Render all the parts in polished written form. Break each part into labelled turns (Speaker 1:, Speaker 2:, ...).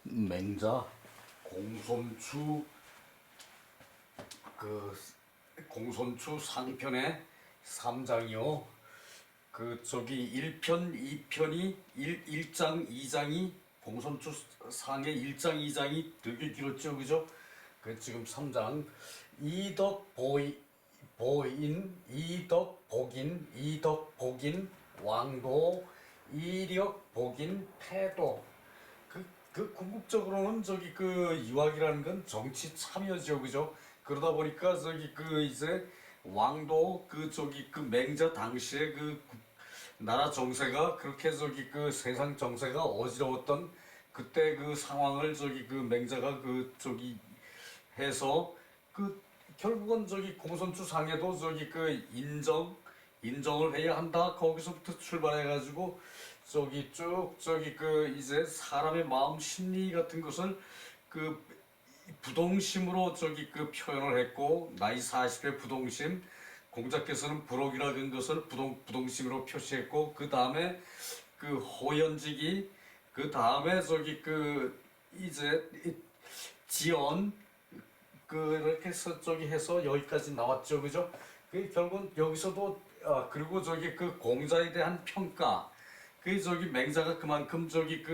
Speaker 1: 맹자 공손추 공손추 상편의 3장이요. 저기 1편, 2편이 1장, 2장이 공손추 상의 1장, 2장이 되게 길었죠, 그죠? 지금 3장 이덕 보인, 이덕 복인, 이덕 복인, 왕도, 이력 복인, 패도. 궁극적으로는 유학이라는 건 정치 참여죠, 그죠? 그러다 보니까 이제 왕도 맹자 당시에 나라 정세가 그렇게 세상 정세가 어지러웠던 그때 상황을 맹자가 해서 결국은 공손추 상에도 인정을 해야 한다. 거기서부터 출발해가지고 쭉 이제 사람의 마음 심리 같은 것을 부동심으로 표현을 했고, 나이 40의 부동심, 공자께서는 불옥이라는 것을 부동심으로 표시했고, 그 다음에 호연직이, 그 다음에 이제 지언, 이렇게 해서 해서 여기까지 나왔죠, 그죠? 결국은 여기서도 그리고 공자에 대한 평가, 맹자가 그만큼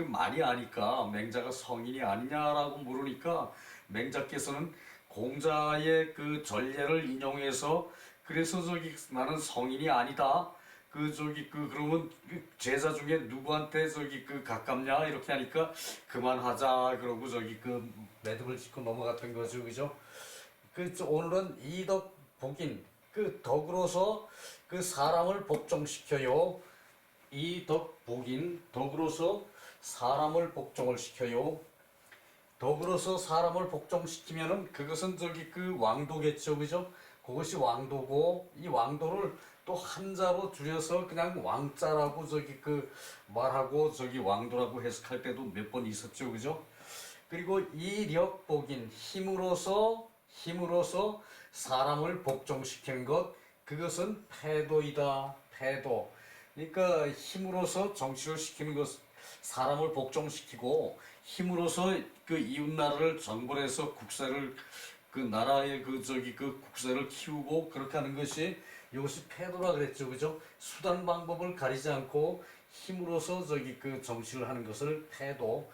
Speaker 1: 많이 아니까 맹자가 성인이 아니냐라고 물으니까 맹자께서는 공자의 전례를 인용해서 그래서 나는 성인이 아니다. 그러면 제자 중에 누구한테 가깝냐 이렇게 하니까 그만하자 그러고 매듭을 짓고 넘어갔던 거죠, 그죠? 오늘은 이덕 복인 덕으로서 사람을 복종시켜요. 이덕 복인, 덕으로서 사람을 복종을 시켜요. 덕으로서 사람을 복종시키면은 그것은 왕도겠죠, 그죠? 그것이 왕도고, 이 왕도를 또 한자로 줄여서 그냥 왕자라고 말하고 왕도라고 해석할 때도 몇 번 있었죠, 그죠? 그리고 이력복인, 힘으로서 사람을 복종시킨 것, 그것은 패도이다. 패도. 그러니까 힘으로서 정치를 시키는 것, 사람을 복종시키고 힘으로서 이웃나라를 정벌해서 국세를 나라의 국세를 키우고 그렇게 하는 것이 이것이 패도라 그랬죠, 그죠? 수단 방법을 가리지 않고 힘으로서 정치를 하는 것을 패도,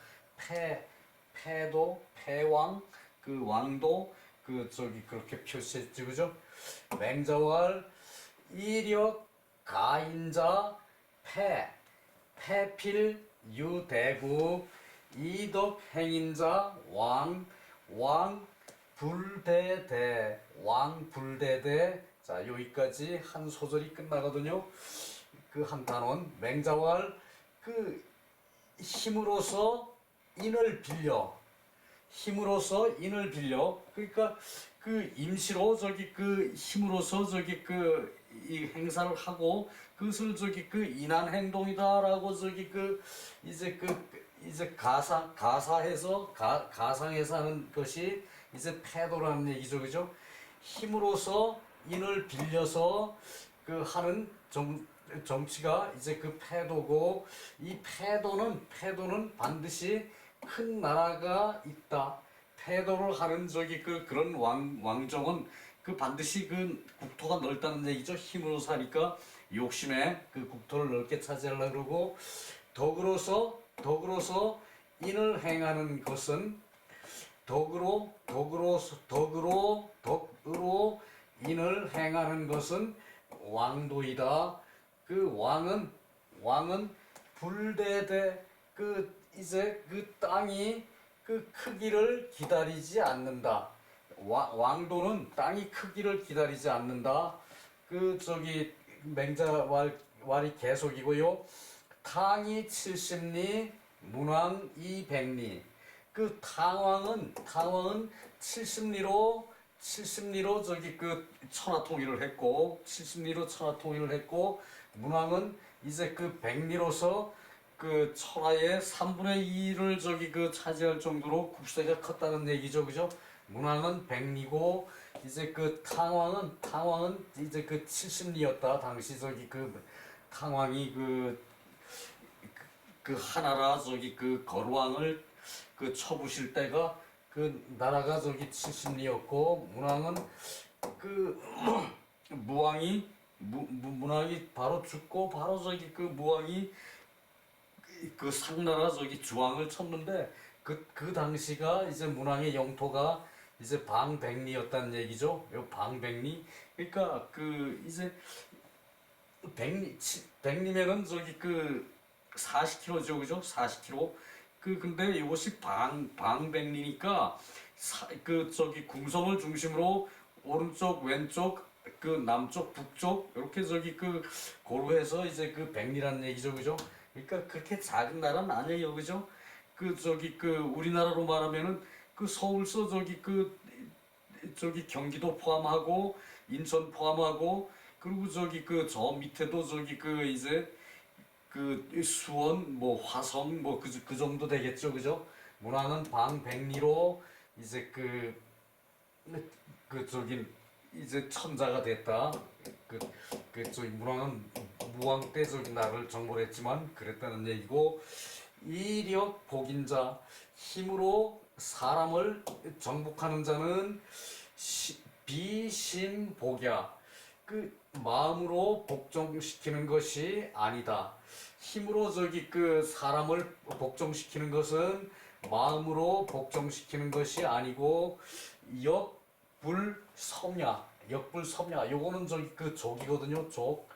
Speaker 1: 패도, 패왕, 왕도, 그렇게 표시했죠, 그죠? 맹자왈, 이력, 가인자, 패필, 유대구, 이덕, 행인자, 불대대, 왕불대대. 자, 여기까지 한 소절이 끝나거든요. 한 단원, 맹자왈, 힘으로서 인을 빌려, 그러니까 임시로 힘으로서 이 행사를 하고 그것을 인한 행동이다라고 이제 가상해서 하는 것이 이제 패도라는 얘기죠, 그죠? 힘으로서 인을 빌려서 하는 정치가 이제 패도고, 이 패도는 반드시 큰 나라가 있다. 패도를 하는 그런 왕정은 반드시 국토가 넓다는 얘기죠. 힘으로서 하니까 욕심에 국토를 넓게 차지하려고 그러고, 덕으로서 인을 행하는 것은 덕으로 인을 행하는 것은 왕도이다. 왕은 불대대, 이제 땅이 크기를 기다리지 않는다. 왕도는 땅이 크기를 기다리지 않는다. 맹자 말이 계속이고요. 탕이 70리, 문왕 200리. 탕왕은 70리로 천하 통일을 했고, 70리로 천하 통일을 했고, 문왕은 이제 100리로서 천하의 3분의 2를 차지할 정도로 국세가 컸다는 얘기죠, 그죠? 문왕은 100리고, 이제 탕왕은 이제 70리였다. 당시 탕왕이 그 하나라 저기 그 거루왕을 그 쳐부실 때가 그 나라가 저기 70리였고 문왕은 그 무왕이 문왕이 바로 죽고 바로 저기 그 무왕이 그 상나라 저기 주왕을 쳤는데 그 당시가 이제 문왕의 영토가 이제 방백리였다는 얘기죠. 요 방백리. 그러니까 그 이제 백리면은 저기 그 40km죠, 그죠? 40km. 그 근데 이것이 방백리니까 그 저기 궁성을 중심으로 오른쪽, 왼쪽, 그 남쪽, 북쪽 이렇게 저기 그 고루해서 이제 그 백리라는 얘기죠, 그죠? 그러니까 그렇게 작은 나라는 아니에요, 그죠? 그 저기 그 우리나라로 말하면은 그 서울서 저기 경기도 포함하고 인천 포함하고 그리고 저기 그 저 밑에도 저기 그 이제 그 수원 뭐 화성 뭐 그 정도 되겠죠, 그죠? 문화는 방백리로 이제 그 저기 이제 천자가 됐다. 저기 문왕은 무왕 때 저기 나를 정벌 했지만 그랬다는 얘기고 이력 복인자 힘으로 사람을 정복하는 자는 비신복야 그 마음으로 복종시키는 것이 아니다. 힘으로 저기 그 사람을 복종시키는 것은 마음으로 복종시키는 것이 아니고 역불섭야 역불섭야 요거는 저기 그 족이거든요. 족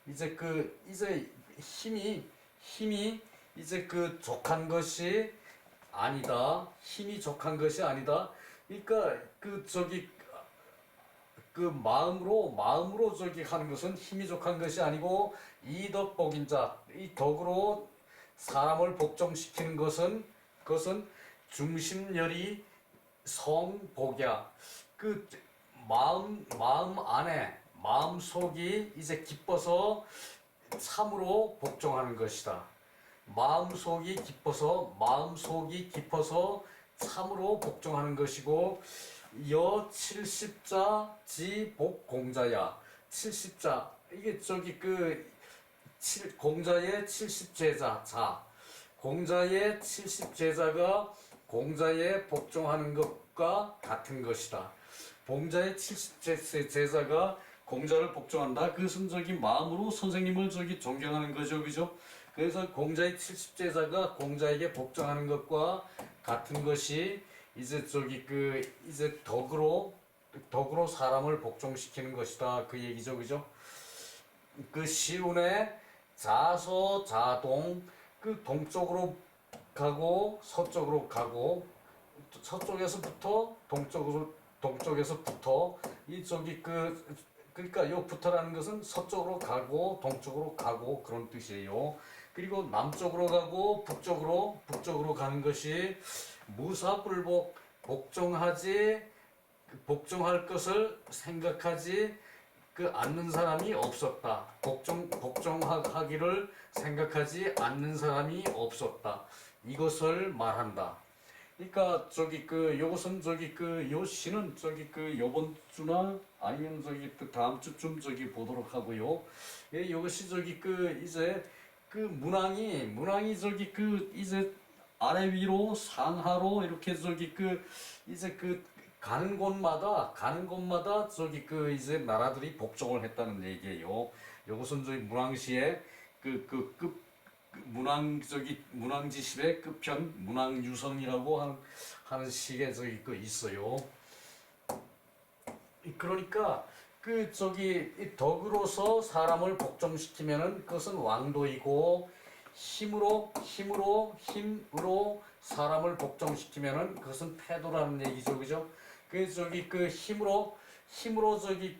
Speaker 1: 이제 이제 힘이 이제 그 족한 것이 아니다. 힘이 족한 것이 아니다. 그러니까 그 저기 그 마음으로 저기 하는 것은 힘이 족한 것이 아니고 이덕복인 자, 이 덕으로 사람을 복종시키는 것은 그것은 중심열이 성복이야. 그 마음 안에 마음 속이 이제 기뻐서 참으로 복종하는 것이다. 마음 속이 깊어서 참으로 복종하는 것이고 여 70자 지복공자야. 70자 이게 저기 공자의 70제자 공자의 70제자가 공자에 복종하는 것과 같은 것이다. 공자의 70제자가 공자를 복종한다. 그것은 저기 마음으로 선생님을 저기 존경하는 거죠, 그죠? 그래서 공자의 70제자가 공자에게 복종하는 것과 같은 것이 이제 저기 이제 덕으로 사람을 복종시키는 것이다. 그 얘기죠, 그죠? 그 시운의 자서자동 그 동쪽으로 가고 서쪽으로 가고 서쪽에서부터 동쪽에서부터 이 저기 그러니까 요 부터라는 것은 서쪽으로 가고 동쪽으로 가고 그런 뜻이에요. 그리고 남쪽으로 가고 북쪽으로 가는 것이 무사불복 복종할 것을 생각하지 않는 사람이 없었다. 복종하기를 생각하지 않는 사람이 없었다. 이것을 말한다. 그러니까 저기 요것은 저기 요 시는 저기 요번 주나 아니면 저기 다음 주쯤 저기 보도록 하고요. 예, 요것이 저기 이제 문항이 저기 이제 아래 위로 상하로 이렇게 저기 이제 가는 곳마다 저기 이제 나라들이 복종을 했다는 얘기예요. 요것은 저희 문항시의 문항지십의 끝편 문항유성이라고 하는 시가 저기 있어요. 그러니까 저기 덕으로서 사람을 복종시키면은 그것은 왕도이고 힘으로 사람을 복종시키면은 그것은 패도라는 얘기죠, 그죠? 저기 힘으로 저기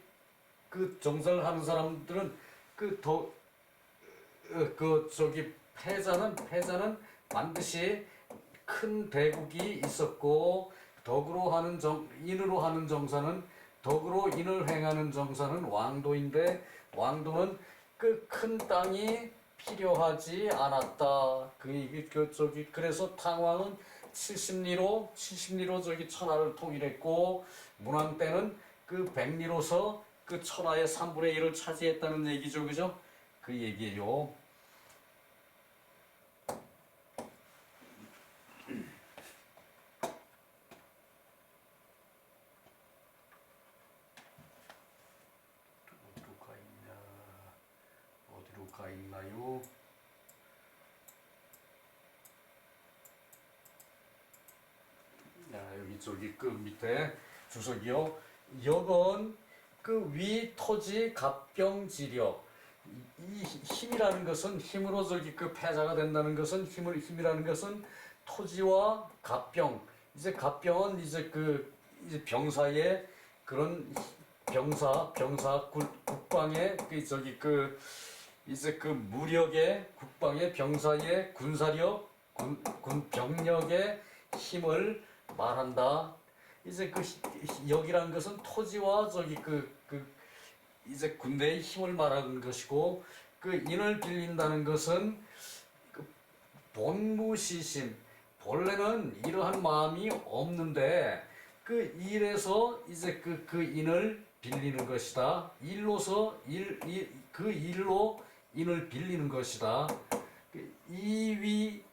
Speaker 1: 정상을 하는 사람들은 저기 패자는 반드시 큰 대국이 있었고 인으로 하는 정사는 덕으로 인을 행하는 정사는 왕도인데 왕도는 큰 땅이 필요하지 않았다. 저기 그래서 탕왕은 70리로 저기 천하를 통일했고 문왕 때는 백리로서 천하의 3분의 1을 차지했다는 얘기죠, 그죠? 그 얘기예요. 있나요? 여기 저기 그 밑에 주석이요. 역은 그 위 토지 갑병지력. 이 힘이라는 것은 힘으로 저기 그 패자가 된다는 것은 힘이라는 것은 토지와 갑병. 이제 갑병은 이제 그 이제 병사의 그런 병사 국방의 그 저기 그 이제 그 무력의 국방의 병사의 군사력 군 병력의 힘을 말한다. 이제 그 역이란 것은 토지와 저기 그 이제 군대의 힘을 말하는 것이고 그 인을 빌린다는 것은 그 본무시심 본래는 이러한 마음이 없는데 그 일에서 이제 그 인을 빌리는 것이다. 그 일로 인을 빌리는 것이다. 그 이위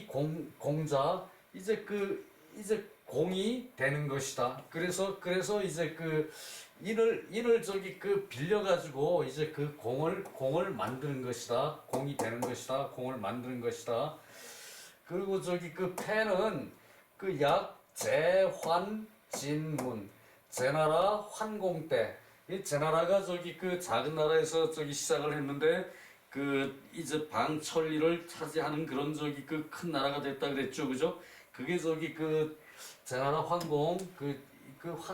Speaker 1: 공자 이제 공이 되는 것이다. 그래서 이제 그 인을 저기 그 빌려가지고 이제 그 공을 만드는 것이다. 공이 되는 것이다. 공을 만드는 것이다. 그리고 저기 그 패는 그 약 제환 진문 제나라 환공 때 이 제나라가 저기 그 작은 나라에서 저기 시작을 했는데 그 이제 방천리를 차지하는 그런 저기 그 큰 나라가 됐다 그랬죠, 그죠? 그게 저기 그 제나라 황공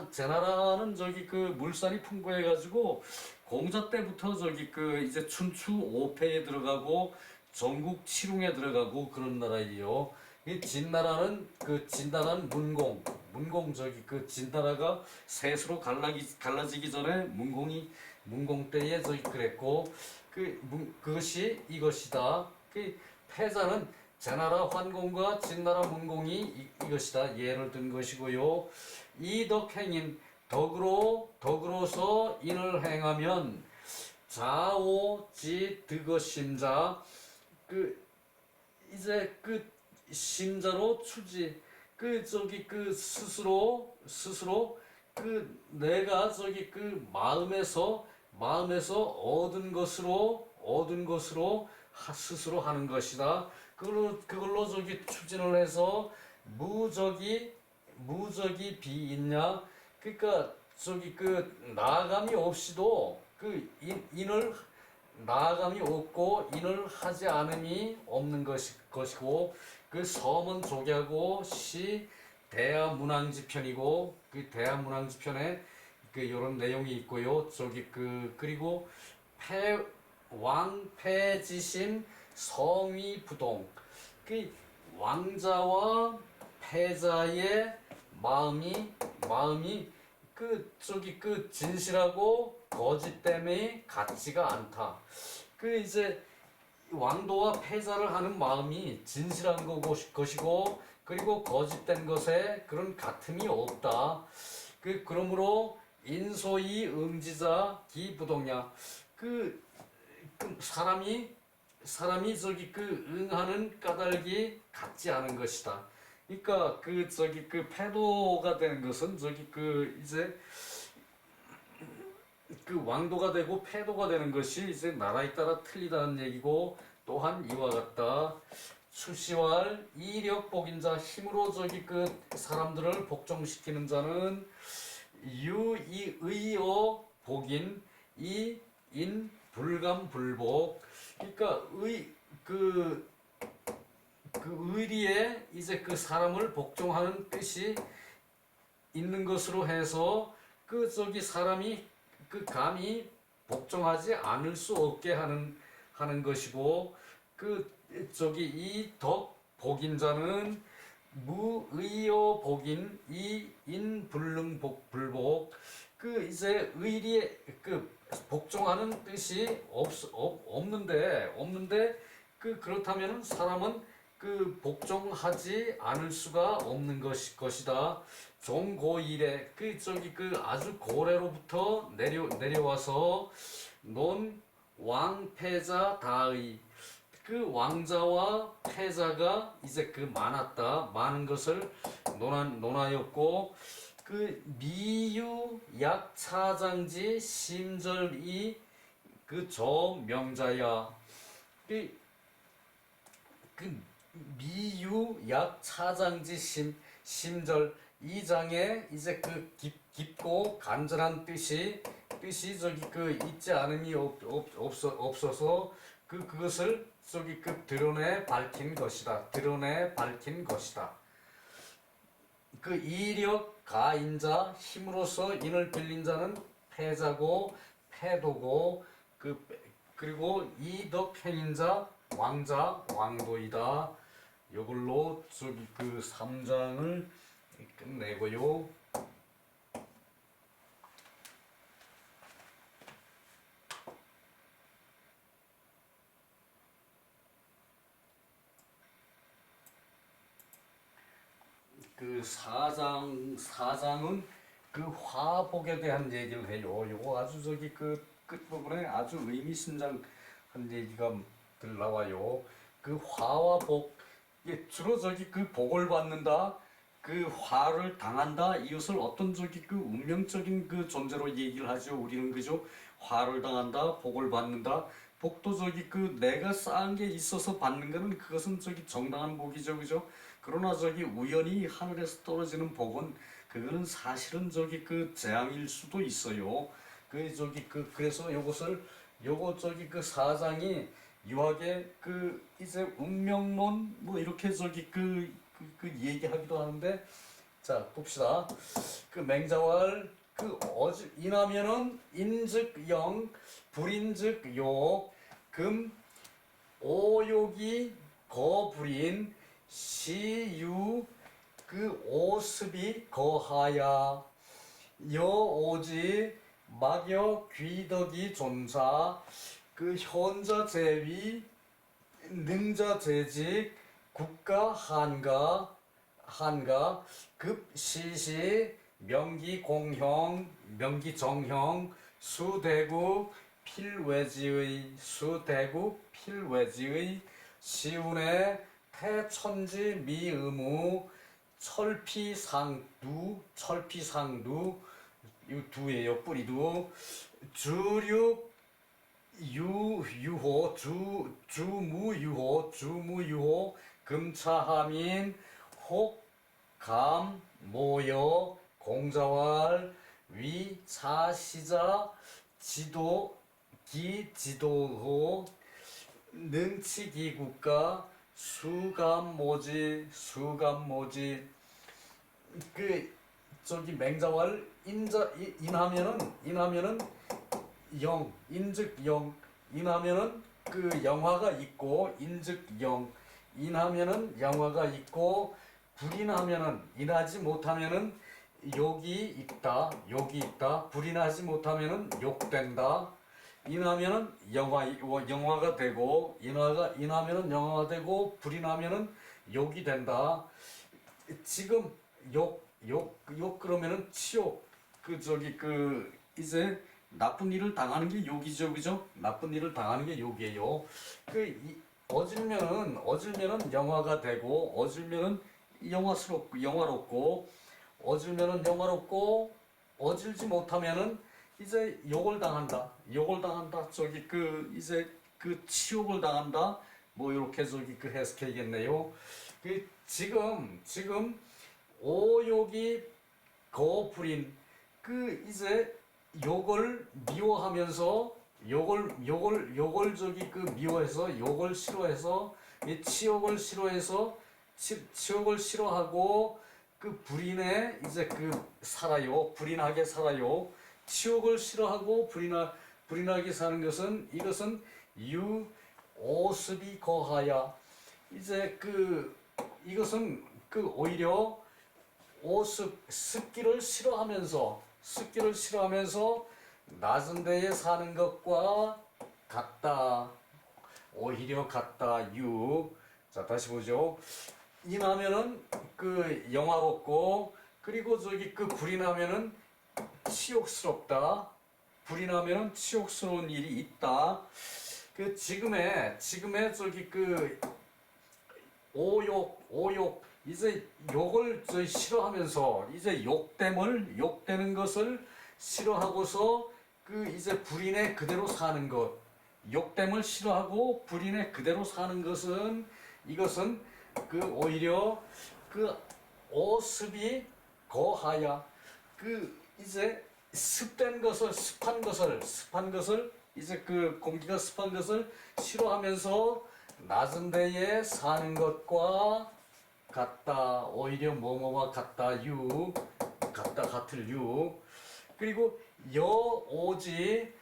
Speaker 1: 제나라는 저기 그 물산이 풍부해가지고 공자 때부터 저기 그 이제 춘추 5패에 들어가고 전국 7웅에 들어가고 그런 나라예요. 이 진나라는 문공 저기 그 진나라가 셋으로 갈라지기 전에 문공 때에 저기 그랬고 그것이 이것이다. 그 패자는 제나라 환공과 진나라 문공이 이것이다. 예를 든 것이고요. 이덕행인 덕으로서 인을 행하면 자오지 득어심자 이제 심자로 추지 저기 스스로 내가 저기 마음에서 얻은 것으로 스스로 하는 것이다. 그걸로 저기 추진을 해서 무적이 비있냐. 그러니까 저기 나아감이 없이도 인을 나아감이 없고 인을 하지 않음이 없는 것이고 그 서문 조개하고 시 대하문항지편이고 그 대하문항지편에 이런 내용이 있고요. 저기 그리고 왕패지심 성위부동 그 왕자와 패자의 마음이 진실하고 거짓 때문에 같지가 않다. 이제 왕도와 패자를 하는 마음이 진실한 것이고 그리고 거짓된 것에 그런 같음이 없다. 그러므로 인소이 응지자 기부동야 사람이 저기 응하는 까닭이 같지 않은 것이다. 그러니까 패도가 되는 것은 저기 이제 왕도가 되고 패도가 되는 것이 이제 나라에 따라 틀리다는 얘기고 또한 이와 같다. 출시왈 이력 복인자 힘으로 저기 사람들을 복종시키는 자는 유의어 복인 이인 불감불복. 그러니까 의리에 이제 사람을 복종하는 뜻이 있는 것으로 해서 사람이 감히 복종하지 않을 수 없게 하는 것이고 이 덕 복인자는 무의어 복인 이인 불복 이제 의리에 복종하는 뜻이 없는데 그렇다면 사람은 복종하지 않을 수가 없는 것이다. 종고일에 아주 고래로부터 내려와서 논 왕패자 다의 왕자와 패자가 이제 많은 것을 논하였고 미유 약차장지 심절이 그 저명자야. 그, 그 미유약 차장지 심절 이 장에 이제 그 깊고 간절한 뜻이 저기 그 있지 않음이 없어서 그것을 저기 그 드러내 밝힌 것이다. 드러내 밝힌 것이다. 그 이력 가인자 힘으로써 인을 빌린 자는 패자고 패도고 그리고 이덕 행인자 왕자 왕도이다. 이걸로 저기 그 3장을 끝내고요. 그 4장은 그 화복에 대한 얘기를 해요. 요거 아주 저기 그 끝부분에 아주 의미심장한 얘기가 나와요. 그 화와 복, 이게 주로 저기 그 복을 받는다, 그 화를 당한다, 이것을 어떤 저기 그 운명적인 그 존재로 얘기를 하죠. 우리는 그죠? 화를 당한다, 복을 받는다. 복도 저기 그 내가 쌓은 게 있어서 받는 거는 그것은 저기 정당한 복이죠, 그죠? 그러나 저기 우연히 하늘에서 떨어지는 복은 그거는 사실은 저기 그 재앙일 수도 있어요. 그 저기 그래서 요거 저기 그 4장이 유학의 그 이제 운명론 뭐 이렇게 저기 그 얘기하기도 하는데, 자 봅시다. 그 맹자왈 그 인하면은 인즉 영 불인즉 욕 금 오욕이 거불인 시유 그 오습이 거하야 여오지 막여 귀덕이 존사 그 현자 제위 능자 재직 국가 한가 급시시 명기 공형 명기 정형 수대국 필외지의 시운의 태천지 미의무 철피상두 이 두예요. 뿌리두 주륙 유호 주무유호 금차하민 혹감 모여 공자왈 위차시자 지도호 능치기국가 수감모지 그 저기 맹자왈 인하면은 영 인즉 영 인하면은 그 영화가 있고 인즉 영 인하면은 영화가 있고 불인하면은 인하지 못하면은 욕이 있다 불인하지 못하면은 욕된다. 인하면은 영화가 되고 인하면은 영화가 되고 불인하면은 욕이 된다. 지금 욕 그러면은 치욕 그 저기 그 이제 나쁜 일을 당하는 게 욕이죠, 그죠? 나쁜 일을 당하는 게 욕이에요. 어질면은 영화가 되고 어질면은 영화롭고 어질면은 영화롭고 어질지 못하면은 이제 욕을 당한다. 저기 그 이제 그 치욕을 당한다. 뭐 이렇게 저기 그 해석해야겠네요. 지금 오욕이 거불인 그 이제 욕을 미워하면서 욕을 저기 그 미워해서 욕을 싫어해서 이 치욕을 싫어하고 그 불인에 이제 그 살아요. 불인하게 살아요. 치욕을 싫어하고 불인하게 사는 것은 이것은 오습이 거하야. 이제 이것은 오히려 습기를 싫어하면서 낮은 데에 사는 것과 같다. 오히려 같다. 자 다시 보죠. 인하면은 영화롭고 그리고 저기 불인하면은 치욕스럽다. 불인하면은 치욕스러운 일이 있다. 지금의 저기 오욕 이제 욕을 싫어하면서 이제 욕되는 것을 싫어하고서 그 이제 불인에 그대로 사는 것, 욕됨을 싫어하고 불인에 그대로 사는 것은 이것은 그 오히려 그 오습이 거하야 그 이제 습한 것을 이제 그 공기가 습한 것을 싫어하면서 낮은 데에 사는 것과 같다. 오히려 뭐뭐와 같다. 같다 같을 그리고 여오지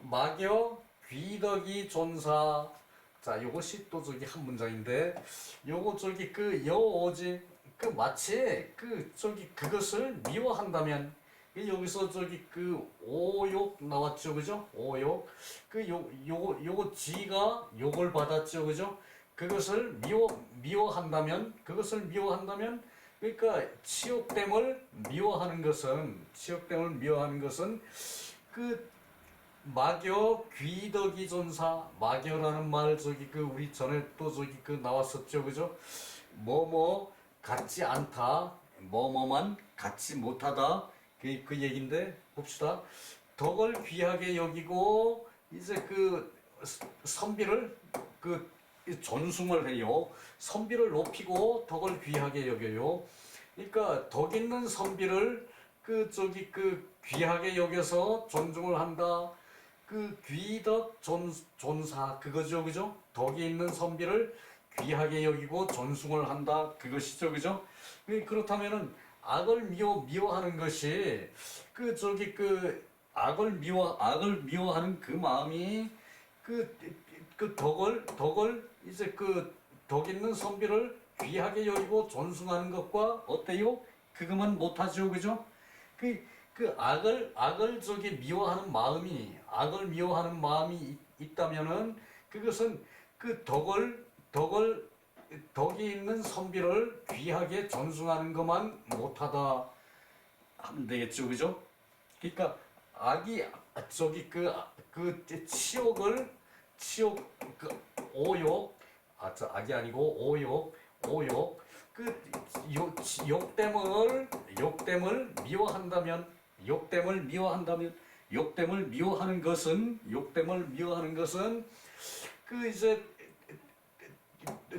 Speaker 1: 막여 귀덕이 존사. 자, 요것이 또 저기 한 문장인데, 요거 저기 그 여오지 그 마치 그 저기 그것을 미워한다면, 여기서 저기 그 오욕 나왔죠, 그죠? 오욕 그 요거 지가 욕을 받았죠, 그죠? 그것을 미워한다면 그러니까 치욕됨을 미워하는 것은 그 막여 귀덕이 존사. 막여라는 말 저기 그 우리 전에 또 저기 그 나왔었죠, 그죠? 뭐뭐 같지 않다, 뭐뭐만 같지 못하다, 그 얘긴데 봅시다. 덕을 귀하게 여기고 이제 그 선비를 그 존숭을 해요. 선비를 높이고 덕을 귀하게 여겨요. 그러니까 덕 있는 선비를 그 저기 그 귀하게 여겨서 존중을 한다. 그 귀덕 존사 그거죠, 그죠? 덕이 있는 선비를 귀하게 여기고 존숭을 한다. 그것이죠, 그죠? 그렇다면은 악을 미워하는 것이 그 저기 그 악을 미워하는 그 마음이 그 덕을 이제 그 덕 있는 선비를 귀하게 여기고 존숭하는 것과 어때요? 그것만 못하죠, 그죠? 그 악을 저기 악을 미워하는 마음이 있다면은 그것은 그 덕이 있는 선비를 귀하게 존숭하는 것만 못하다 하면 되겠죠, 그죠? 그러니까 악이 저기 그 치욕 그 오욕 악이 아니고 오욕 그 욕됨을 미워하는 것은 그 이제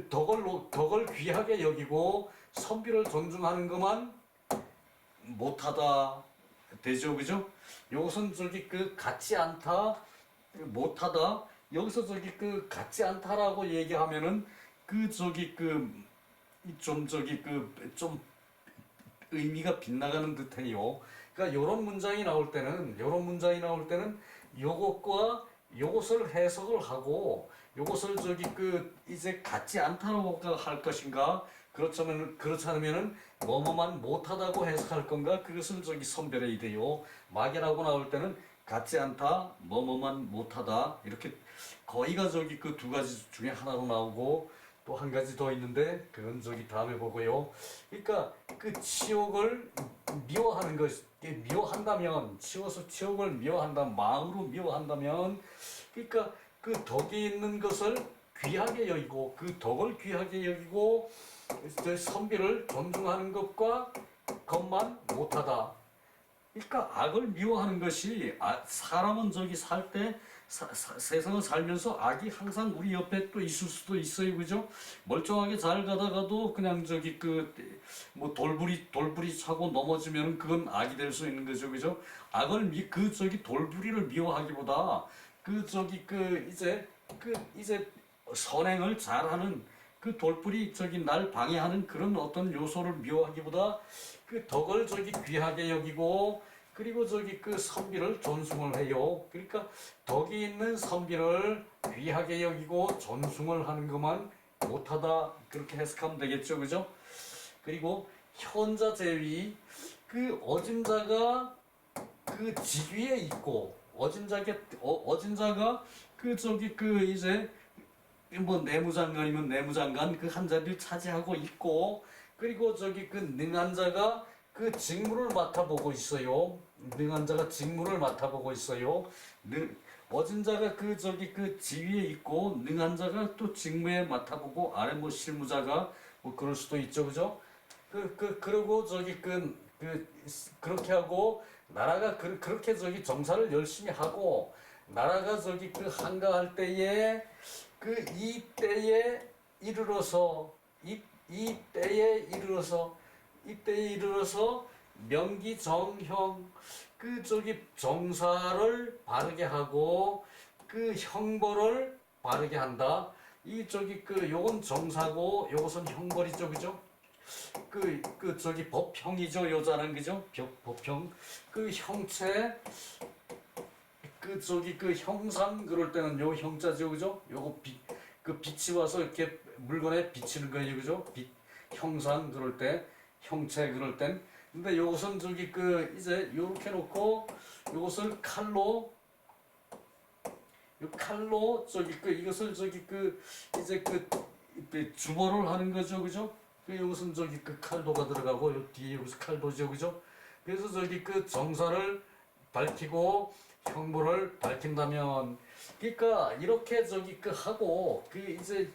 Speaker 1: 덕을 귀하게 여기고 선비를 존중하는 것만 못하다 되죠, 그죠? 요것은 저기 그 같지 않다, 못하다. 여기서 저기 그 같지 않다라고 얘기하면은 그 저기 그 좀 의미가 빗나가는 듯해요. 그러니까 요런 문장이 나올 때는 요것과 요것을 해석을 하고 요것을 저기 그 이제 같지 않다고 할 것인가, 그렇지 않으면은 뭐뭐만 못하다고 해석할 건가, 그것을 저기 선별해야 돼요. 막이라고 나올 때는 같지 않다, 뭐뭐만 못하다, 이렇게 거의가 저기 그 두 가지 중에 하나로 나오고, 또 한 가지 더 있는데 그건 저기 다음에 보고요. 그러니까 그 치욕을 미워하는 것, 치욕을 미워한다면, 마음으로 미워한다면, 그러니까 그 덕이 있는 것을 귀하게 여기고 그 덕을 귀하게 여기고 선비를 존중하는 것만 못하다. 그러니까 악을 미워하는 것이, 사람은 저기 살 때 세상을 살면서 악이 항상 우리 옆에 또 있을 수도 있어요, 그죠? 멀쩡하게 잘 가다가도 그냥 저기 그 뭐 돌부리 차고 넘어지면 그건 악이 될 수 있는 거죠, 그죠? 그 저기 돌부리를 미워하기보다 그 저기 그 이제 선행을 잘하는 그 돌부리 저기 날 방해하는 그런 어떤 요소를 미워하기보다 그 덕을 저기 귀하게 여기고 그리고 저기 그 선비를 존숭을 해요. 그러니까 덕이 있는 선비를 귀하게 여기고 존숭을 하는 것만 못하다, 그렇게 해석하면 되겠죠, 그죠? 그리고 현자 제위, 그 어진자가 그 직위에 있고 어진자가 그 저기 그 이제 뭐 내무장관이면 내무장관 그 한 자리를 차지하고 있고, 그리고 저기 그 능한 자가 그 직무를 맡아보고 있어요. 어진 자가 그 저기 그 지위에 있고 능한 자가 또 직무에 맡아보고, 아래 뭐 실무자가 뭐 그럴 수도 있죠, 그죠? 그러고 저기 그렇게 하고 나라가 그렇게 저기 정사를 열심히 하고 나라가 저기 그 한가할 때에 그 이때에 이르러서 명기 정형 그 저기 정사를 바르게 하고 그 형벌을 바르게 한다. 이 저기 그 요건 정사고 요것은 형벌이죠, 그죠? 그 저기 법형이죠, 여자는 그죠? 법형 그 형체 그 저기 그 형상 그럴 때는 요 형자죠, 그죠? 요거 그 빛이 와서 이렇게 물건에 비치는 거예요, 그죠? 빛 형상 그럴 때 형체 그럴 땐 근데 요것은 저기 그 이제 요렇게 놓고 요것을 칼로 저기 그 이것을 저기 그 이제 그 주벌을 하는 거죠, 그죠? 그 이것은 저기 그 칼도가 들어가고 요 뒤에 여기서 칼도죠, 그죠? 그래서 저기 그 정사를 밝히고 형벌을 밝힌다면 그러니까 이렇게 저기 그 하고 그 이제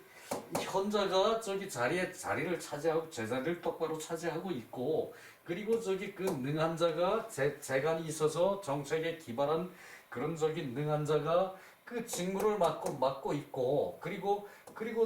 Speaker 1: 현자가 저기 자리를 차지하고 제자리를 똑바로 차지하고 있고 그리고 저기 그 능한 자가 재간이 있어서 정책에 기반한 그런 저기 능한 자가 그 직무를 맡고 있고 그리고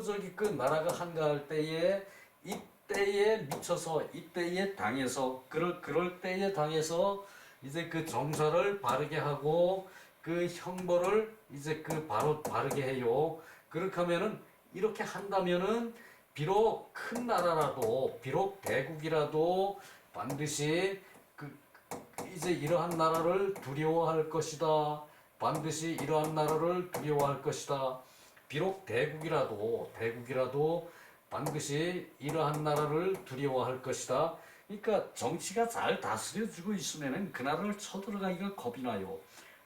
Speaker 1: 저기 그 나라가 한가할 때에 이때에 미쳐서 이때에 당해서 그럴 때에 당해서 이제 그 정사를 바르게 하고 그 형벌을 이제 그 바르게 해요. 그렇게 하면은 이렇게 한다면은 비록 큰 나라라도 비록 대국이라도 반드시 그 이제 이러한 나라를 두려워할 것이다. 반드시 이러한 나라를 두려워할 것이다. 비록 대국이라도 반드시 이러한 나라를 두려워할 것이다. 그러니까 정치가 잘 다스려지고 있으면은 그 나라를 쳐들어가기가 겁이 나요.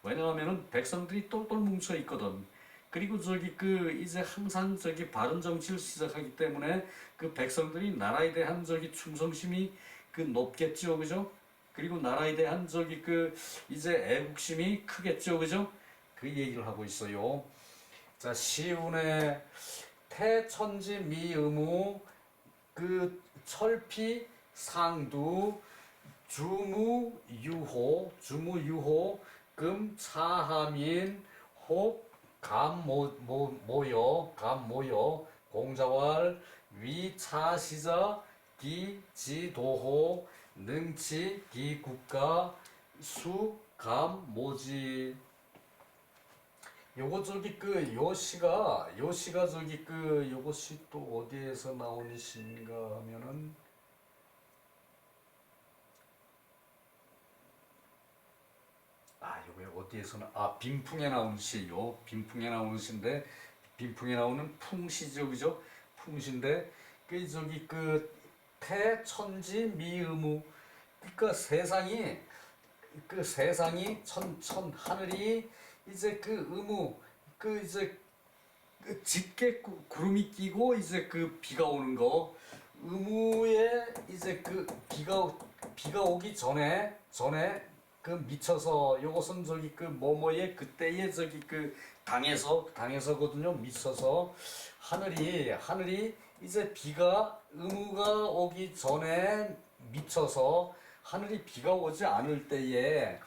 Speaker 1: 왜냐하면은 백성들이 똘똘 뭉쳐 있거든. 그리고 저기 그 이제 항상 저기 바른 정치를 시작하기 때문에 그 백성들이 나라에 대한 저기 충성심이 그 높겠죠, 그죠? 그리고 나라에 대한 저기 그 이제 애국심이 크겠죠, 그죠? 그 얘기를 하고 있어요. 자, 시운의 태천지 미의무 그 철피 상두 주무유호 금 차하민 혹 감모여 공자왈 위차시자 기지도호 능치 기국가 수감모지 요거 저기 그 요시가 저기 그 요것이 또 어디에서 나오는 시인가 하면은 요거 어디에서나 빈풍에 나오는 시요. 빈풍에 나오는 시인데 빈풍에 나오는 풍시죠, 그죠? 풍시인데 그 저기 그 태천지 미의무 그러니까 세상이 천 하늘이 이제 그 의무 그 이제 그 짙게 구름이 끼고 이제 그 비가 오는 거 의무에 이제 그 비가 오기 전에 그 미쳐서 요것은 저기 그 뭐뭐에 그때에 저기 그 당해서거든요. 미쳐서 하늘이 이제 의무가 오기 전에 미쳐서 하늘이 비가 오지 않을 때에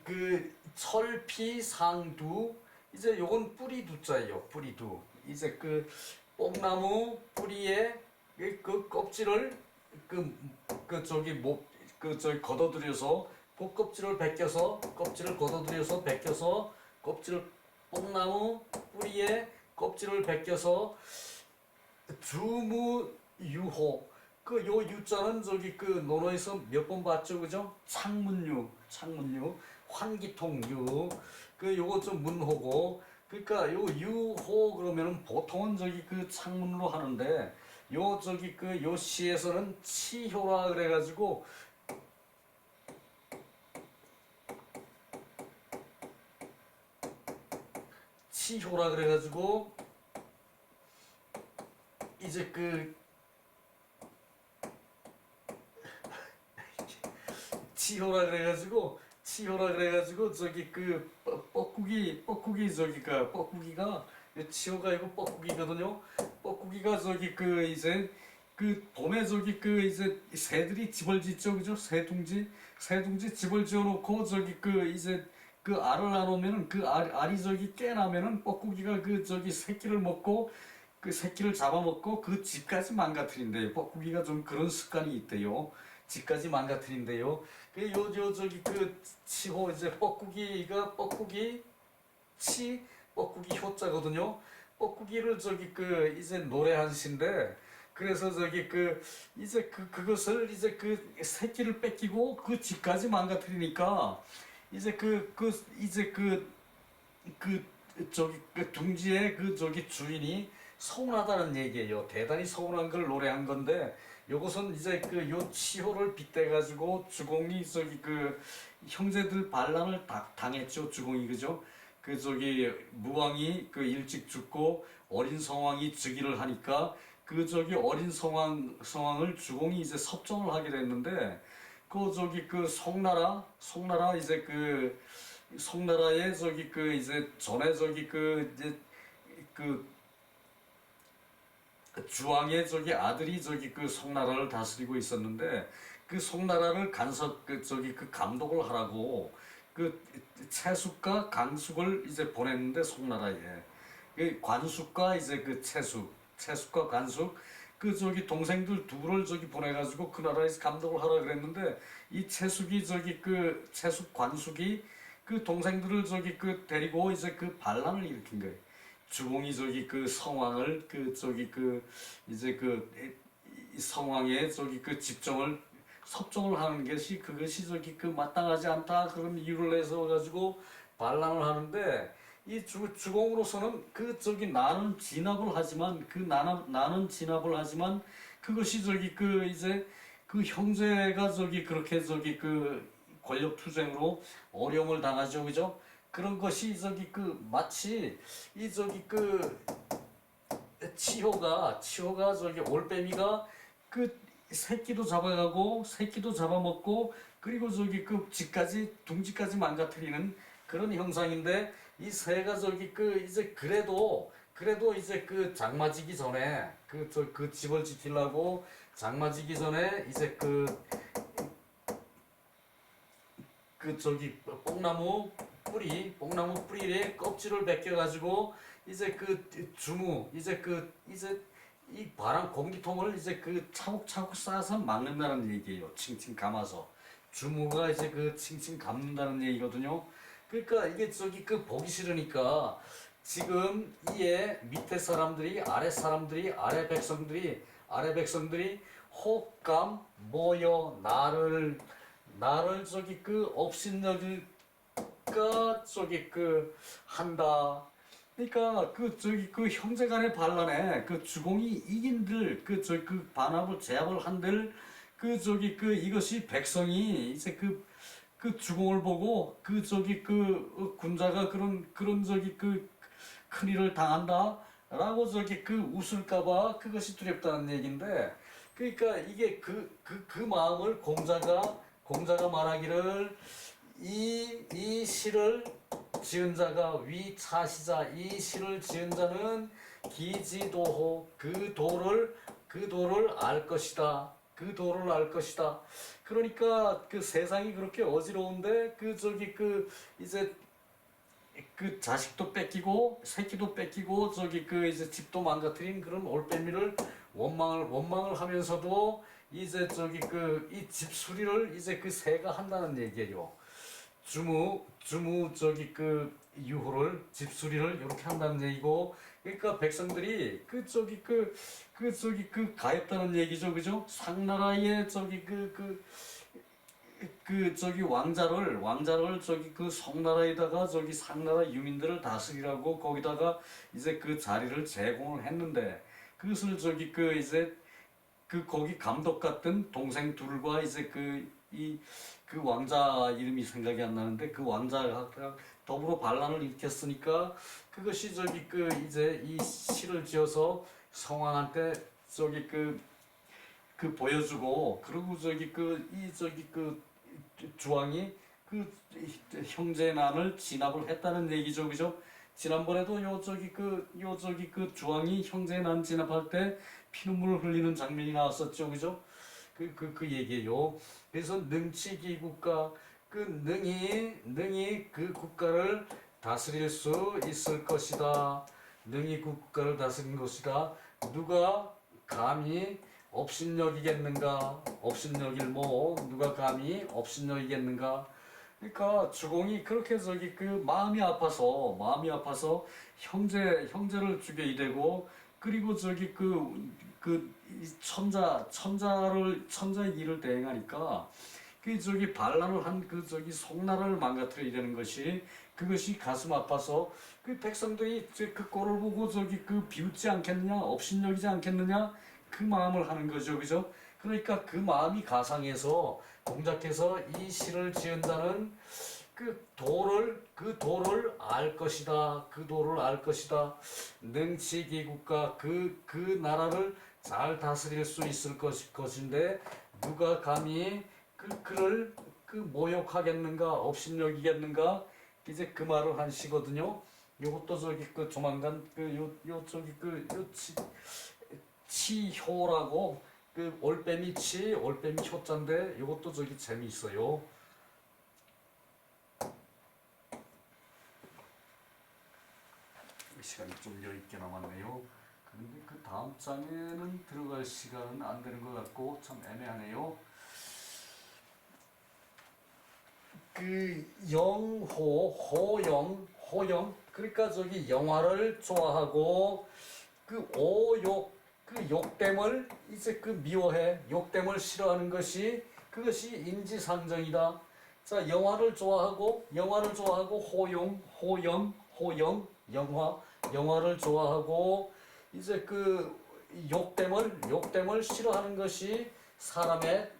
Speaker 1: 그 철피상두 이제 요건 뿌리두자예요. 뿌리두 이제 그 뽕나무 뿌리에 그 껍질을 저기 저기 걷어들여서 껍질을 걷어들여서 껍질을 뽕나무 뿌리에 껍질을 벗겨서 주무유호 그 요 유자는 저기 그 논어에서 몇 번 봤죠, 그죠? 창문유 환기통유 그 요거 좀 문호고 그러니까 요 유호 그러면은 보통은 저기 그 창문으로 하는데 요 저기 그 요 시에서는 치효라 그래가지고 이제 그 치효라 그래가지고 저기 그 뻐꾸기 저기가 뻐꾸기가 치효가 이거 뻐꾸기거든요. 뻐꾸기가 저기 그 이제 그 봄에 저기 그 이제 새들이 집을 짓죠, 그죠? 새둥지 새둥지 집을 지어놓고 저기 그 이제 그 알을 안 오면은 그 알이 저기 깨나면은 뻐꾸기가 그 저기 새끼를 먹고 그 새끼를 잡아먹고 그 집까지 망가뜨린대요. 뻐꾸기가 좀 그런 습관이 있대요. 집까지 망가뜨린대요. 요 저기 그 치호 이제 뻐꾸기가 뻐꾸기 치 뻐꾸기 효자거든요. 뻐꾸기를 저기 그 이제 노래한 시인데 그래서 저기 그 이제 그것을 이제 그 새끼를 뺏기고 그 집까지 망가뜨리니까 이제 이제 그 저기 그 둥지의 그 저기 주인이 서운하다는 얘기예요. 대단히 서운한 걸 노래한 건데 요것은 이제 그 요 치호를 빗대 가지고 주공이 저기 그 형제들 반란을 당했죠. 주공이 그죠? 그 저기 무왕이 그 일찍 죽고 어린 성왕이 즉위를 하니까 그 저기 어린 성왕을 주공이 이제 섭정을 하게 됐는데 그 저기 그 송나라 이제 그 송나라의 저기 그 이제 전에 저기 그 이제 그 주왕의 저기 아들이 저기 그 송나라를 다스리고 있었는데 그 송나라를 그 저기 그 감독을 하라고 그 채숙과 강숙을 이제 보냈는데 송나라에 그 관숙과 이제 그 채숙과 관숙 그 저기 동생들 둘을 저기 보내가지고 그 나라에서 감독을 하라 그랬는데 이 채숙이 저기 그 채숙 관숙이 그 동생들을 저기 그 데리고 이제 그 반란을 일으킨 거예요. 주공이 저기 그 성왕을 그 저기 그 이제 그 성왕의 저기 그 집정을 섭정을 하는 것이 그것이 저기 그 마땅하지 않다 그런 이유를 내서 가지고 반란을 하는데 이 주공으로서는 그 저기 나는 진압을 하지만 그 나는 진압을 하지만 그것이 저기 그 이제 그 형제가 저기 그렇게 저기 그 권력 투쟁으로 어려움을 당하죠 그죠? 그런 것이 저기 그 마치 이 저기 그 치호가 저기 올빼미가 그 새끼도 잡아가고 새끼도 잡아먹고 그리고 저기 그 집까지 둥지까지 망가뜨리는 그런 형상인데 이 새가 저기 그 이제 그래도 이제 그 장마지기 전에 그 집을 지키려고 장마지기 전에 이제 그 저기 뽕나무 뿌리에 껍질을 벗겨가지고 이제 그 이제 이 바람 공기통을 이제 그 차곡차곡 쌓아서 막는다는 얘기예요. 칭칭 감아서 주무가 이제 그 칭칭 감는다는 얘기거든요. 그러니까 이게 저기 그 보기 싫으니까 지금 이에 밑에 사람들이 아래 백성들이 혹감 모여 나를 저기 그 업신여길까 저기 그 한다. 그러니까 그 저기 그 형제간의 반란에 그 주공이 이긴들 그 저기 그 반합을 제압을 한들 그 저기 그 이것이 백성이 이제 그 주공을 보고 그 저기 그 군자가 그런 저기 그 큰일을 당한다라고 저기 그 웃을까봐 그것이 두렵다는 얘긴데 그러니까 이게 그 마음을 공자가 말하기를 이 시를 지은 자가 위차시자 이 시를 지은 자는 기지도호 그 도를 알 것이다. 그 도를 알 것이다. 그러니까 그 세상이 그렇게 어지러운데 그 저기 그 이제 그 자식도 뺏기고 새끼도 뺏기고 저기 그 이제 집도 망가뜨린 그런 올빼미를 원망을 하면서도 이제 저기 그 이 집수리를 이제 그 새가 한다는 얘기예요. 주무 저기 그 유호를 집수리를 이렇게 한다는 얘기고 그러니까 백성들이 그 저기 그 가했다는 얘기죠 그죠? 상나라의 저기 저기 왕자를 저기 그 송나라에다가 저기 상나라 유민들을 다스리라고 거기다가 이제 그 자리를 제공을 했는데 그것을 저기 그 이제 그 거기 감독 같은 동생 둘과 이제 그 왕자 이름이 생각이 안 나는데 그 왕자가 더불어 반란을 일으켰으니까 그것이 저기 그 이제 이 시를 지어서 성왕한테 저기 그 보여주고 그리고 저기 그 주왕이 그 형제난을 진압을 했다는 얘기죠 그죠? 지난번에도 요 저기 그 주왕이 형제난 진압할 때 피눈물을 흘리는 장면이 나왔었죠 그죠? 그 얘기예요. 그래서 능치기 국가, 그 능히 그 국가를 다스릴 수 있을 것이다. 능히 그 국가를 다스린 것이다. 누가 감히 업신여기겠는가? 업신여길 누가 감히 업신여기겠는가? 그러니까 주공이 그렇게 그 마음이 아파서 형제를 죽여야 되고, 그리고 그 천자의 일을 대행하니까 반란을 한 송나라를 망가뜨려야 되는 것이, 그것이 가슴 아파서 그 백성들이 그 꼴을 보고 비웃지 않겠느냐, 업신여기지 않겠느냐, 그 마음을 하는 거죠, 그죠? 그러니까 그 마음이 가상해서 동작해서 이 시를 지은 자는 그 도를 알 것이다. 그 도를 알 것이다. 능치기국가, 그 나라를 잘 다스릴 수 있을 것인데, 누가 감히 그를 모욕하겠는가, 업신여기겠는가, 이제 그 말을 한 시거든요. 요것도 조만간 치효라고, 올빼미 효자인데, 요것도 재미있어요. 시간이 좀 여유있게 남았네요. 그런데 그 다음 장에는 들어갈 시간은 안 되는 것 같고 참 애매하네요. 호영, 그러니까 영화를 좋아하고 욕됨을 미워해, 욕됨을 싫어하는 그것이 인지상정이다. 자, 영화를 좋아하고 영화를 좋아하고 욕됨을 싫어하는 것이 사람의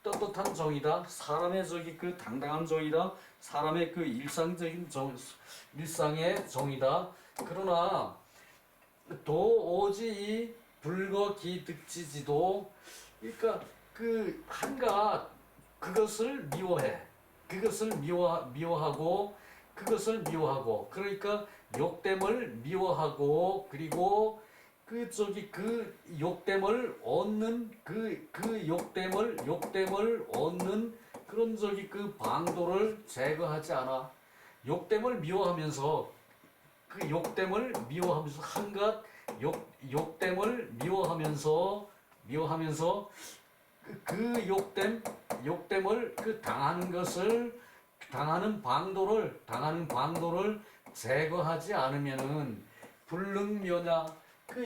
Speaker 1: 떳떳한 정이다. 사람의 당당한 정이다. 사람의 일상의 정이다. 그러나 도오지 이 불거기득지지도, 그러니까 한갓 그것을 미워해. 그것을 미워하고, 그러니까 욕됨을 미워하고, 그리고 욕됨을 얻는 욕됨을 얻는 그런 방도를 제거하지 않아. 욕됨을 미워하면서 한갓 욕됨을 미워하면서 욕됨을 당하는 방도를 제거하지 않으면은 불능면하,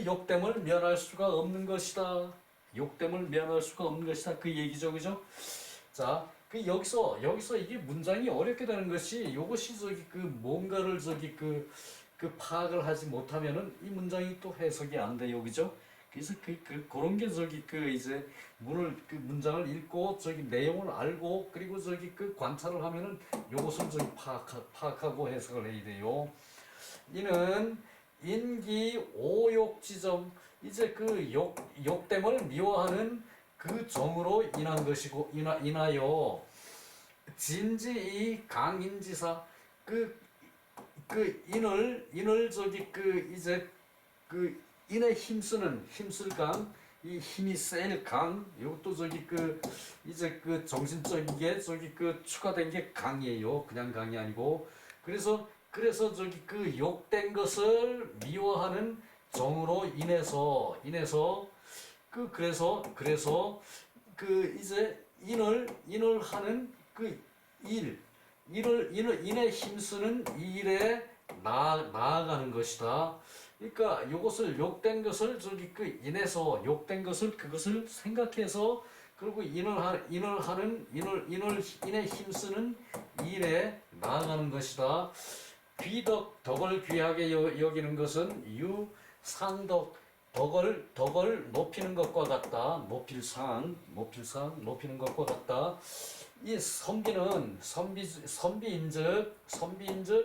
Speaker 1: 욕됨을 면할 수가 없는 것이다. 그 얘기죠, 그죠? 자, 여기서 이게 문장이 어렵게 되는 것이, 이것이 뭔가를 파악을 하지 못하면은 이 문장이 또 해석이 안 돼요, 그죠? 그래서 그런 게 이제 문장을 읽고 내용을 알고, 그리고 관찰을 하면은 요것을 파악하고 해석을 해야 돼요. 이는 인기 오욕지정, 이제 욕됨을 미워하는 그 정으로 인한 것이고, 인하여 진지이 강인지사, 인을 인에 힘쓸 강, 이 힘이 센 강, 이것도 정신적이게 추가된 게 강이에요. 그냥 강이 아니고. 그래서 욕된 것을 미워하는 정으로 인해서 그래서 이제 인을 하는 인에 힘쓰는 일에 나아가는 것이다. 그러니까 이것을 욕된 것을 인해서 욕된 것을 그것을 생각해서, 그리고 인에 힘쓰는 일에 나아가는 것이다. 덕을 귀하게 여기는 것은 유상덕, 덕을 높이는 것과 같다. 높이는 것과 같다. 이 선비는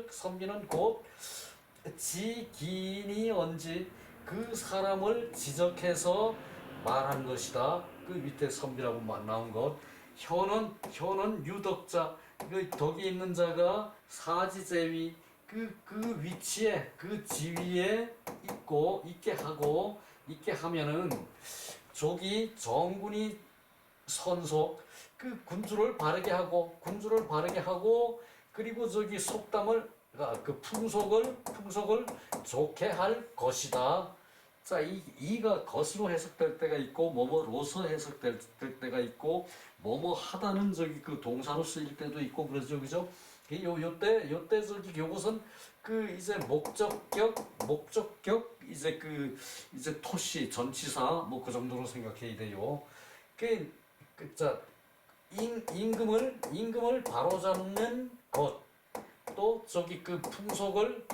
Speaker 1: 선비는 곧 지기인이 언지, 그 사람을 지적해서 말한 것이다. 그 밑에 선비라고 나온 것. 혀는 유덕자, 덕이 있는 자가 사지제위, 그 위치에, 그 지위에 있게 하면은 조기 정군이 선소 그 군주를 바르게 하고 그리고 저기 속담을 그 풍속을 좋게 할 것이다. 자, 이가 것으로 해석될 때가 있고 뭐뭐로서 해석될 때가 있고 뭐뭐 하다는 저기 그 동사로 쓰일 때도 있고 그러죠, 그죠? 요때 저기 요것은 그 이제 목적격 이제 그 이제 토시 전치사 뭐 그 정도로 생각해야 돼요. 자 임금을 바로잡는 것, 또 저기 그 풍속을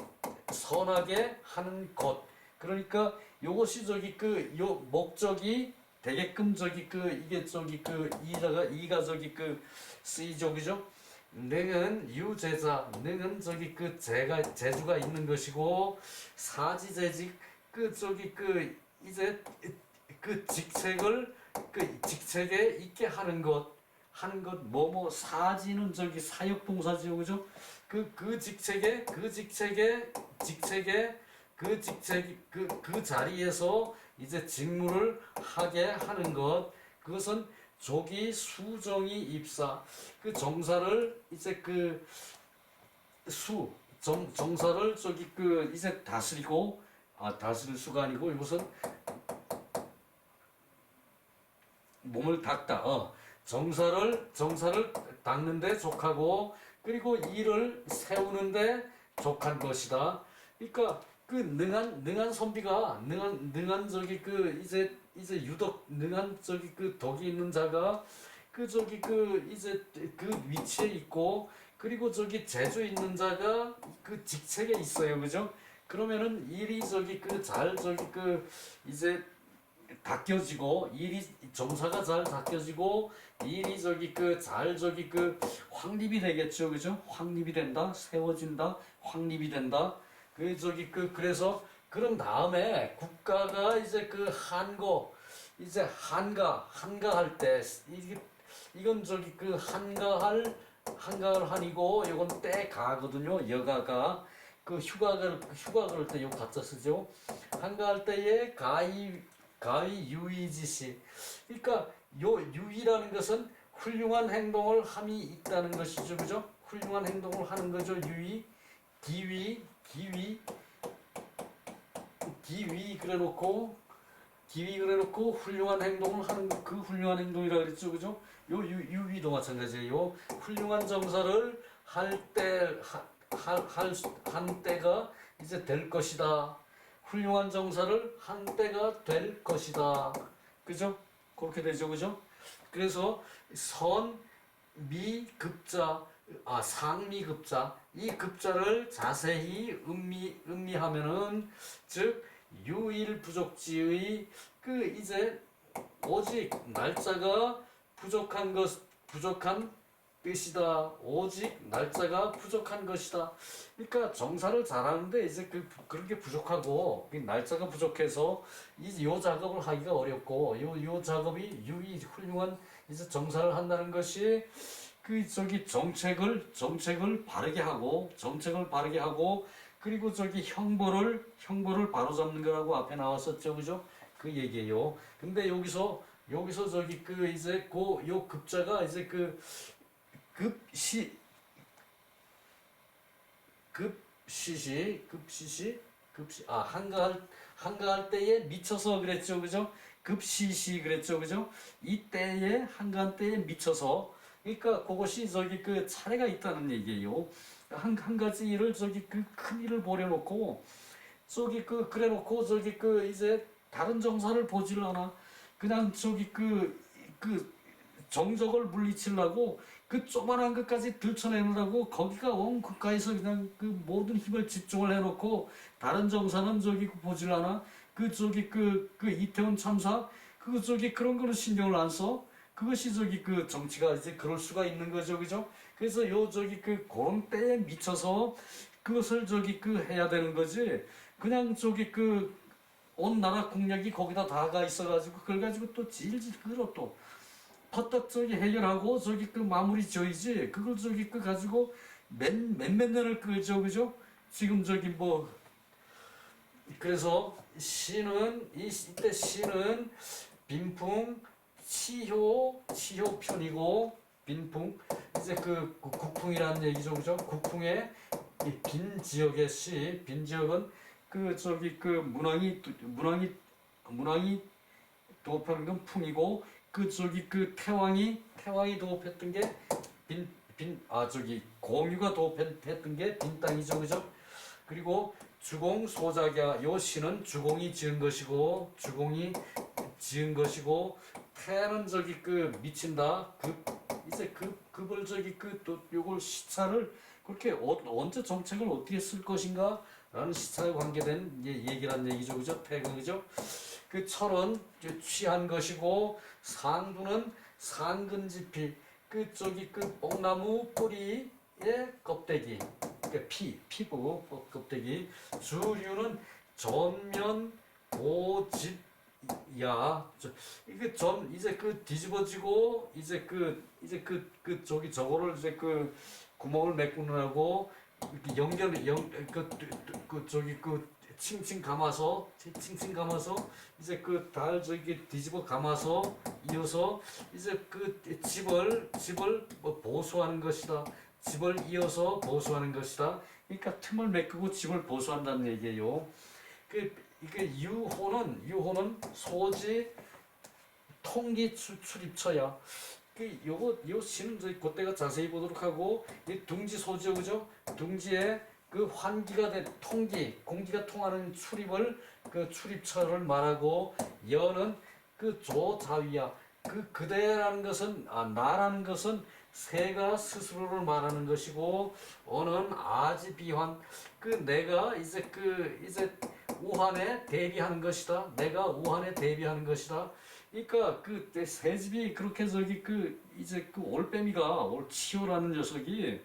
Speaker 1: 선하게 하는 것. 그러니까 요것이 저기 그 요 목적이 되게끔 저기 그 이게 저기 그 이가 저기 그 쓰이죠, 그죠? 능은 유제자, 능은 저기 그 재주가 있는 것이고 사지재직 그 저기 그 이제 그 직책에 있게 하는 것 뭐뭐 사지는 저기 사역동사지요, 그죠? 그 자리에서 이제 직무를 하게 하는 것, 그것은 조기 수정이 입사 그 정사를 이제 그 정사를 저기 그 이제 다스리고 다스릴 수가 아니고 이것은 몸을 닦다. 정사를 닦는데 족하고 그리고 일을 세우는데 족한 것이다. 그러니까 그 능한 선비가 능한 저기 그 이제 유독 능한 저기 그 덕이 있는 자가 그 저기 그 이제 그 위치에 있고 그리고 저기 재주 있는 자가 그 직책에 있어요, 그죠? 그러면은 일이 저기 그 잘 저기 그 이제 닦여지고 일이 정사가 잘 닦여지고 일이 저기 그 잘 저기 그 확립이 되겠죠, 그죠? 확립이 된다, 세워진다, 확립이 된다. 그 저기 그 그래서 그런 다음에 국가가 이제 그 이제 한가할 때 이건 저기 그 한가할 한이고 이건 때가거든요. 여가가 그 휴가 그럴 때 요 가짜 쓰죠. 한가할 때에 가위 유의지시. 그러니까 요 유의라는 것은 훌륭한 행동을 함이 있다는 것이죠, 그죠? 훌륭한 행동을 하는 거죠. 유의, 기위 그래놓고 훌륭한 행동을 하는 그 훌륭한 행동이라 그랬죠, 그죠? 요 유위도 마찬가지예요. 훌륭한 정사를 한 때가 이제 될 것이다. 훌륭한 정사를 한 때가 될 것이다. 그죠? 그렇게 되죠, 그죠? 그래서 상미급자 이 급자를 자세히 음미하면은 즉 유일부족지의 그 이제 오직 날짜가 부족한 뜻이다. 오직 날짜가 부족한 것이다. 그러니까 정사를 잘하는데 이제 그런 게 부족하고 날짜가 부족해서 요 작업을 하기가 어렵고 요 작업이 훌륭한 이제 정사를 한다는 것이 그 저기 정책을 바르게 하고 그리고 저기 형벌을 바로잡는 거라고 앞에 나왔었죠, 그죠? 그 얘기예요. 근데 여기서 저기 그 이제 요 급자가 이제 그 한가할 때에 미쳐서 그랬죠, 그죠? 급시시 그랬죠, 그죠? 이때에 한가한 때에 미쳐서 그러니까 그것이 저기 그 차례가 있다는 얘기예요. 한 가지 일을 저기 그 큰 일을 벌여놓고 저기 그래놓고 저기 그 이제 다른 정사를 보질 않아. 그냥 저기 그 정적을 물리치려고 그 조그만한 것까지 들춰내느라고 거기가 온 국가에서 그냥 그 모든 힘을 집중을 해놓고 다른 정사는 저기 보질 않아. 저기 그 이태원 참사 그거 저기 그런 거는 신경을 안 써. 그것이 저기 그 정치가 이제 그럴 수가 있는 거죠, 그죠? 그래서 요 저기 그런 때에 미쳐서 그것을 저기 해야 되는 거지. 그냥 저기 온 나라 국력이 거기다 다가 있어가지고 그걸 가지고 또 질질 끌어 또 퍼뜩 저기 해결하고 저기 마무리 지어야지. 그걸 저기 가지고 몇몇 년을 끌죠, 그죠? 지금 저기 그래서 이때 시는 빈풍 치효편이고 빈풍 이제 그 국풍이라는 얘기죠, 그죠? 국풍의 이 빈 지역의 시, 빈 지역은 그 저기 그 문왕이 도읍하는 건 풍이고 그 저기 그 태왕이 도읍했던 게 저기 공유가 도읍했던 게 빈 땅이죠, 그죠? 그리고 주공 소작야 요 시는 주공이 지은 것이고 태는 저기 그 미친다 이제 그걸 저기 그 또 요걸 시차를 그렇게 언제 정책을 어떻게 쓸 것인가 라는 시차에 관계된 얘기란 얘기죠, 그죠? 태가 그죠? 그 철은 취한 것이고 상두는 상근지피 그 저기 그 뽕나무 뿌리의 껍데기 그 피부 껍데기 주류는 전면 고집 이게 이제 그 뒤집어지고 이제 저기 저거를 이제 그 구멍을 메꾸느라고 이렇게 저기 그 칭칭 감아서 이제 그 달 저기 뒤집어 감아서 이어서 이제 그 집을 뭐 보수하는 것이다. 집을 이어서 보수하는 것이다. 그러니까 틈을 메꾸고 집을 보수한다는 얘기예요. 이게 유호는 소지 통기 출입처야. 요 시는 저희 그때가 자세히 보도록 하고 이 둥지 소지요, 그죠? 둥지에 그 환기가 된 통기, 공기가 통하는 출입처를 말하고 여는 그 조자위야. 그대라는 것은 나라는 것은 새가 스스로를 말하는 것이고 어는 아지비환 내가 이제 우한에 대비하는 것이다. 내가 우한에 대비하는 것이다. 그러니까 새 집이 그렇게 저기 이제 올빼미가 올치요라는 녀석이